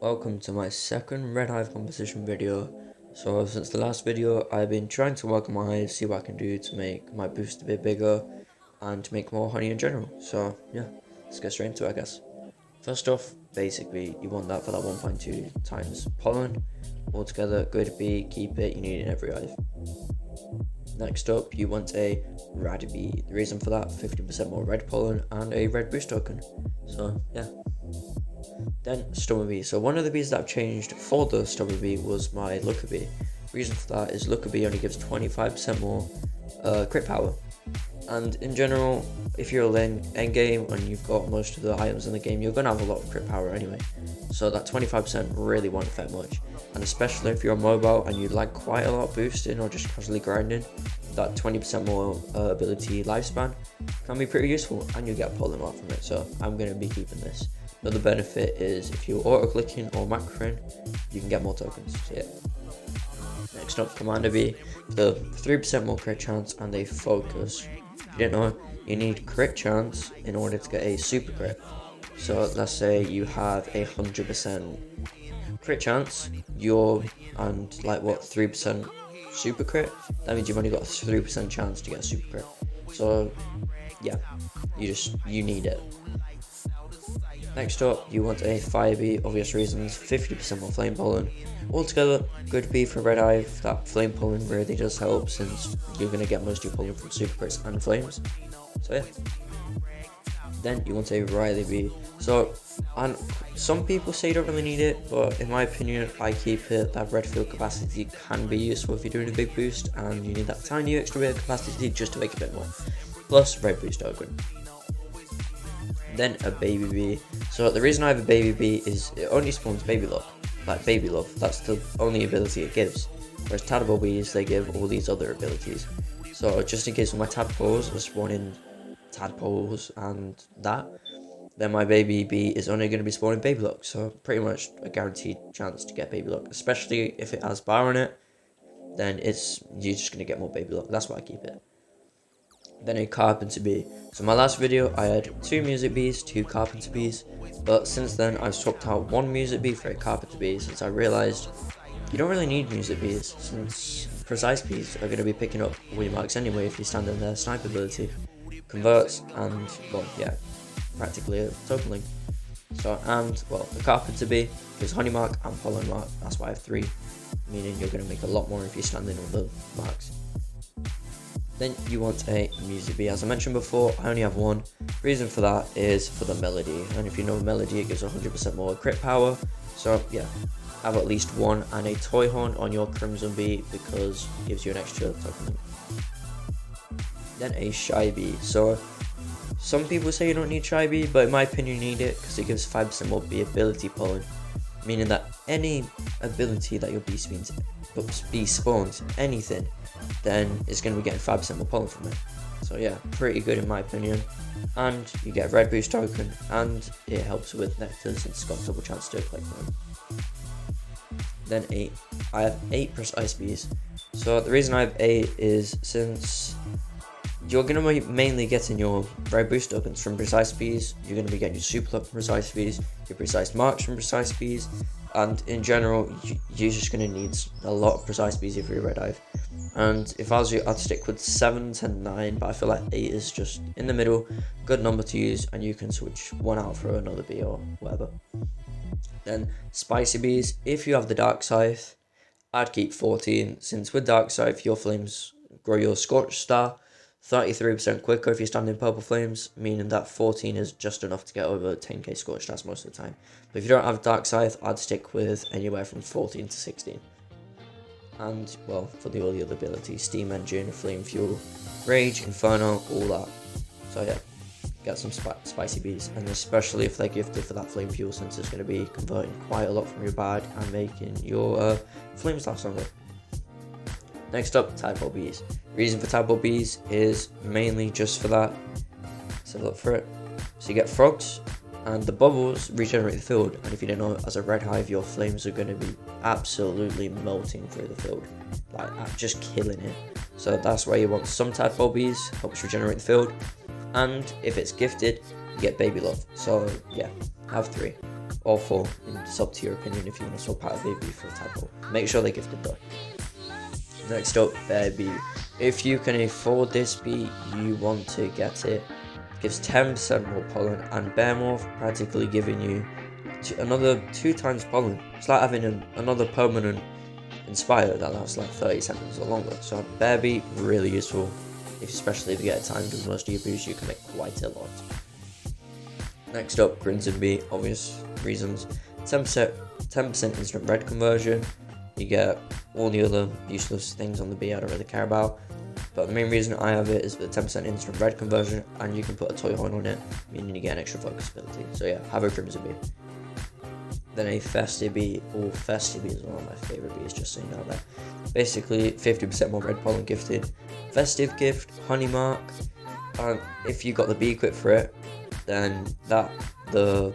Welcome to my second Red Hive composition video. So since the last video, I've been trying to work on my hive, see what I can do to make my boost a bit bigger and to make more honey in general. So yeah, let's get straight into it, I guess. First off, basically you want that for that 1.2 times pollen. Altogether, good bee, keep it, you need it in every hive. Next up, you want a rad bee. The reason for that, 50% more red pollen and a red boost token. So yeah. Then Stubborn Bee. So one of the bees that I've changed for the Stubborn Bee was my Looker Bee. Reason for that is Looker Bee only gives 25% more crit power. And in general, if you're in endgame and you've got most of the items in the game, you're going to have a lot of crit power anyway. So that 25% really won't affect much. And especially if you're mobile and you like quite a lot of boosting or just casually grinding, that 20% more ability lifespan can be pretty useful and you get pollen off from it. So I'm going to be keeping this. Another benefit is if you're auto-clicking or macroing, you can get more tokens. So yeah. Next up, Commander Bee, the 3% more crit chance and a focus. If you didn't know, you need crit chance in order to get a super crit. So let's say you have a 100% crit chance, and like what, 3% super crit? That means you've only got a 3% chance to get a super crit. So yeah, you need it. Next up, you want a Fire Bee, obvious reasons, 50% more Flame Pollen. Altogether, good bee for Red Hive. That Flame Pollen really does help since you're going to get most of your pollen from Super Crits and Flames. So yeah. Then you want a Riley Bee. So, and some people say you don't really need it, but in my opinion, I keep it. That red field capacity can be useful if you're doing a big boost and you need that tiny extra bit of capacity just to make a bit more. Plus, red boost token. Then a baby bee. So the reason I have a baby bee is it only spawns baby love, like baby love. That's the only ability it gives. Whereas tadpole bees, they give all these other abilities. So just in case my tadpoles are spawning tadpoles and that, then my baby bee is only going to be spawning baby luck. So pretty much a guaranteed chance to get baby luck, especially if it has bar on it. Then you're just going to get more baby luck. That's why I keep it. Then a carpenter bee. So my last video I had 2 music bees, 2 carpenter bees, but since then I've swapped out 1 music bee for a carpenter bee since I realised you don't really need music bees since precise bees are going to be picking up win marks anyway if you stand in their snipe ability, converts, and well yeah, practically a token link. So and well the carpenter bee is honey mark and pollen mark, that's why I have 3, meaning you're going to make a lot more if you stand in on the marks. Then you want a music bee. As I mentioned before, I only have 1. Reason for that is for the melody, and if you know melody, it gives 100% more crit power. So yeah, have at least 1 and a toy horn on your crimson bee because it gives you an extra token. Then a shy bee. So some people say you don't need shy bee, but in my opinion you need it because it gives 5% more bee ability pollen, meaning that any ability that your bee spawns, anything, then it's going to be getting 5% more pollen from it. So yeah, pretty good in my opinion. And you get a red boost token, and it helps with nectars since it's got a double chance to collect them. Then I have 8 precise bees. So the reason I have 8 is since you're going to be mainly getting your red boost tokens from precise bees, you're going to be getting your super luck from precise bees, your precise marks from precise bees, and in general you're just going to need a lot of precise bees if you're a red hive. And if I was you, I'd stick with 7 to 9, but I feel like 8 is just in the middle, good number to use, and you can switch one out for another bee or whatever. Then spicy bees, if you have the dark scythe, I'd keep 14, since with dark scythe your flames grow your scorch star 33% quicker if you stand in purple flames, meaning that 14 is just enough to get over 10k scorch stars most of the time. But if you don't have dark scythe, I'd stick with anywhere from 14 to 16. And well, for all the other abilities, steam engine, flame fuel, rage, inferno, all that. So yeah, get some spicy bees, and especially if they're gifted for that flame fuel, since it's going to be converting quite a lot from your bag and making your flames last longer. Next up, tadpole bees. Reason for tadpole bees is mainly just for that. Let's have a look for it. So you get frogs, and the bubbles regenerate the field, and if you didn't know, as a red hive your flames are going to be absolutely melting through the field, like just killing it. So that's why you want some tadpole bees, helps regenerate the field, and if it's gifted you get baby love. So yeah, have 3. or 4. It's up to your opinion if you want to swap out a baby for a tadpole. Make sure they're gifted though. Next up, bear bee. If you can afford this bee, you want to get it. Gives 10% more pollen, and bear morph practically giving you another 2 times pollen. It's like having another permanent inspire that lasts like 30 seconds or longer. So bear bee, really useful, especially if you get it timed with most of your boosts. You can make quite a lot. Next up, crimson bee, obvious reasons. 10% instant red conversion. You get all the other useless things on the bee I don't really care about. But the main reason I have it is for the 10% instant red conversion, and you can put a toy horn on it, meaning you get an extra focus ability. So yeah, have a crimson bee. Then a festive bee, or festive bee is one of my favourite bees, just so you know that. Basically, 50% more red pollen gifted. Festive gift, honey mark, and if you got the bee equip for it, then the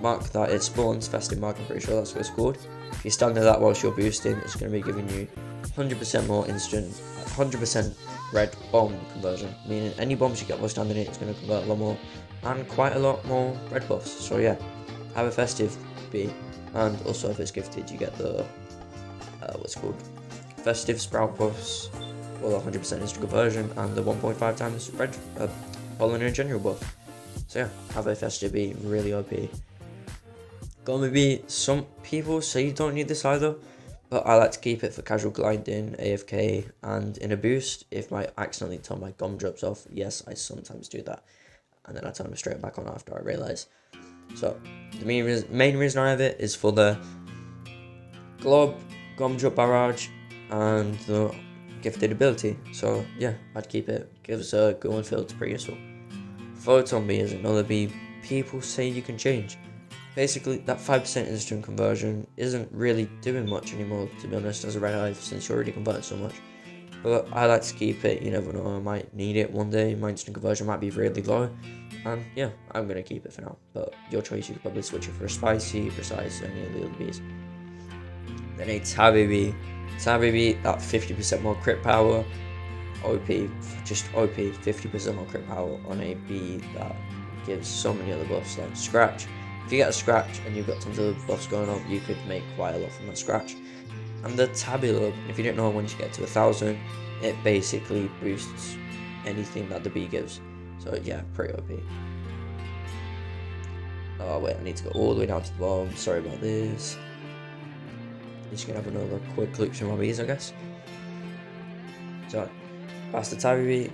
mark that it spawns, festive mark, I'm pretty sure that's what it's called. If you stand there that whilst you're boosting, it's going to be giving you 100% more instant, 100% red bomb conversion, meaning any bombs you get while standing it, it's going to convert a lot more, and quite a lot more red buffs. So yeah, have a festive bee, and also if it's gifted, you get the what's called festive sprout buffs, or the 100% instant conversion, and the 1.5 times red pollen in general buff. So yeah, have a festive bee, really OP. Gonna be, some people say you don't need this either, but I like to keep it for casual gliding, AFK, and in a boost. If I accidentally turn my gum drops off, yes, I sometimes do that, and then I turn them straight back on after I realise. So the main reason I have it is for the glob, gum drop barrage, and the gifted ability. So yeah, I'd keep it. Gives a good one feel, it's pretty useful. Photon bee is another bee people say you can change. Basically, that 5% instant conversion isn't really doing much anymore, to be honest, as a red hive, since you already converted so much. But I like to keep it, you never know, I might need it one day, my instant conversion might be really low, and yeah, I'm going to keep it for now. But your choice, you could probably switch it for a spicy, precise, any of the other bees. Then a tabby bee, that 50% more crit power, OP, just OP, 50% more crit power on a bee that gives so many other buffs, like scratch. If you get a scratch and you've got tons of buffs going on, you could make quite a lot from that scratch. And the tabula, if you didn't know, once you get to 1,000, it basically boosts anything that the bee gives. So yeah, pretty OP. Oh wait, I need to go all the way down to the bottom. Sorry about this. Just gonna have another quick look through my bees, I guess. So, past the tabby bee.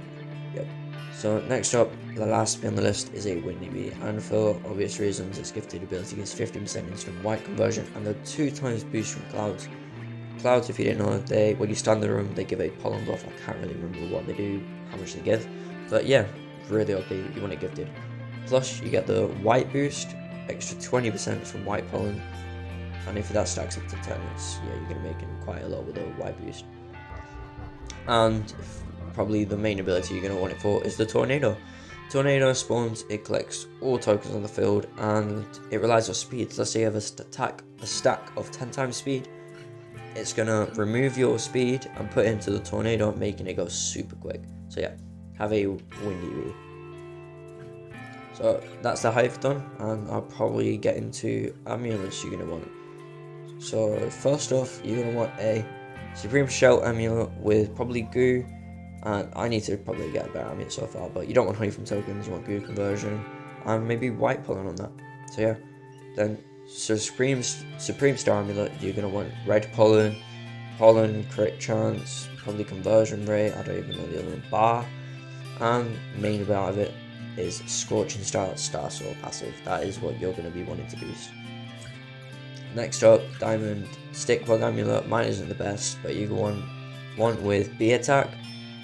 Yep. So next up, the last bee on the list is a windy bee, and for obvious reasons, its gifted ability is 50% instant white conversion and the 2 times boost from clouds. Clouds, if you didn't know, when you stand in the room, they give a pollen buff. I can't really remember what they do, how much they give, but yeah, really OP. You want it gifted. Plus, you get the white boost, extra 20% from white pollen, and if that stacks up to 10, you're gonna make quite a lot with a white boost. And probably the main ability you're going to want it for is the tornado. Tornado spawns, it collects all tokens on the field, and it relies on speed. Let's say you have a stack of 10 times speed, it's going to remove your speed and put it into the tornado, making it go super quick. So yeah, have a windy bee. So that's the hive done, and I'll probably get into amulets you're going to want. So first off, you're going to want a Supreme Shell amulet with probably goo, and I need to probably get a better amulet so far, but you don't want honey from tokens, you want goo conversion, and maybe white pollen on that. So yeah, then Supreme Star amulet, you're going to want red pollen, crit chance, probably conversion rate, I don't even know the other one, bar, and main about of it is Scorching Star Soul passive. That is what you're going to be wanting to boost. Next up, Diamond Stick Bug Amulet. Mine isn't the best, but you can want with Bee Attack,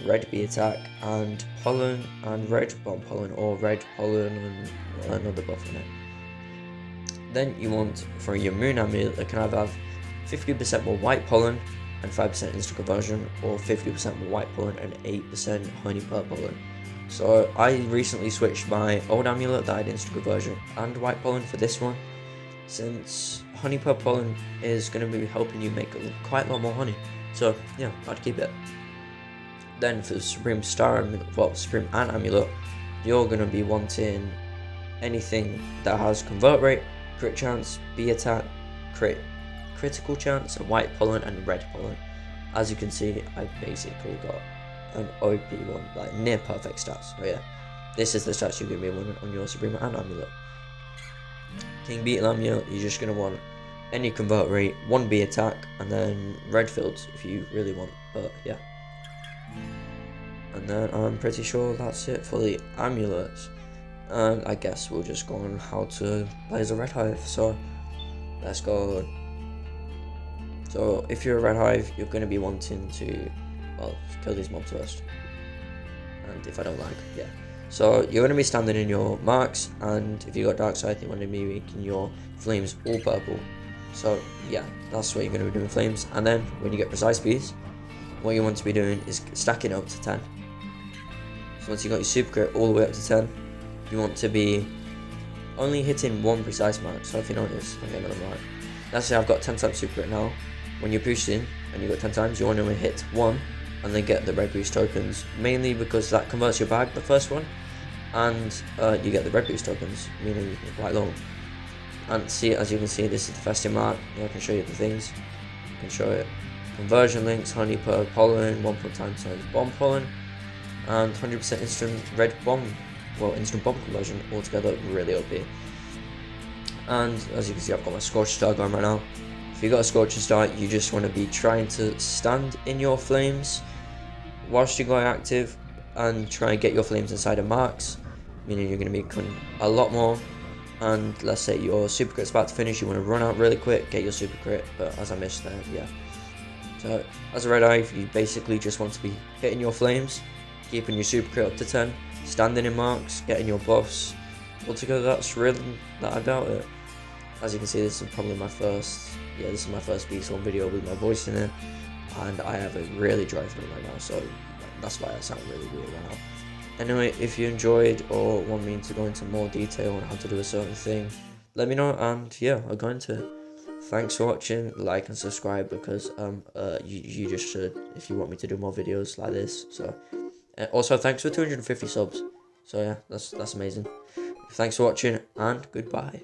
Red Bee Attack, and Pollen and Red Bomb Pollen, or Red Pollen and another buff in it. Then you want, for your Moon Amulet, that can either have 50% more White Pollen and 5% instant conversion, or 50% more White Pollen and 8% Honey Purple Pollen. So I recently switched my old amulet that had instant conversion and White Pollen for this one, since honey purple pollen is going to be helping you make quite a lot more honey. So yeah, I'd keep it. Then for the Supreme Star Amulet, well, Supreme Ant Amulet, you're going to be wanting anything that has convert rate, crit chance, B attack, critical chance, and white pollen and red pollen. As you can see, I basically got an OP one, like near perfect stats. So yeah, this is the stats you're going to be wanting on your Suprema and Amulet. King Beetle Amulet, you're just going to want any convert rate, 1B attack, and then red fields if you really want, but yeah. And then I'm pretty sure that's it for the amulets. And I guess we'll just go on how to play as a red hive. So let's go. So if you're a red hive, you're going to be wanting to, well, kill these mobs first. And if I don't lag, yeah. So you're going to be standing in your marks, and if you got dark side, you want to be making your flames all purple. So yeah, that's what you're going to be doing, flames. And then when you get precise piece, what you want to be doing is stacking up to 10. So once you got your super crit all the way up to 10, you want to be only hitting one precise mark. So if you notice, let me get another mark. Let's say I've got 10 times super crit now. When you're boosting and you got 10 times, you want to hit one and then get the red boost tokens. Mainly because that converts your bag, the first one, and you get the red boost tokens, meaning you can quite long. And see, as you can see, this is the festive mark. I can show you the things. I can show it. Conversion links, honey per pollen, 1 times bomb pollen, and 100% instant red bomb, well, instant bomb conversion altogether, really OP. And as you can see, I've got my Scorcher Star going right now. If you got a Scorcher Star, you just want to be trying to stand in your flames whilst you're going active and try and get your flames inside of marks, meaning you're going to be cutting a lot more. And let's say your super crit's about to finish, you want to run out really quick, get your super crit, but as I missed there, yeah. So as a red hive, you basically just want to be hitting your flames, keeping your super crit up to 10, standing in marks, getting your buffs. Altogether, that's really that about it. As you can see, this is probably my first, this is my first B1 video with my voice in it, and I have a really dry throat right now, so that's why I sound really weird right now. Anyway, if you enjoyed or want me to go into more detail on how to do a certain thing, let me know, and yeah, I'll go into it. Thanks for watching, like and subscribe, because you just should if you want me to do more videos like this. So also thanks for 250 subs. So yeah, that's amazing. Thanks for watching, and goodbye.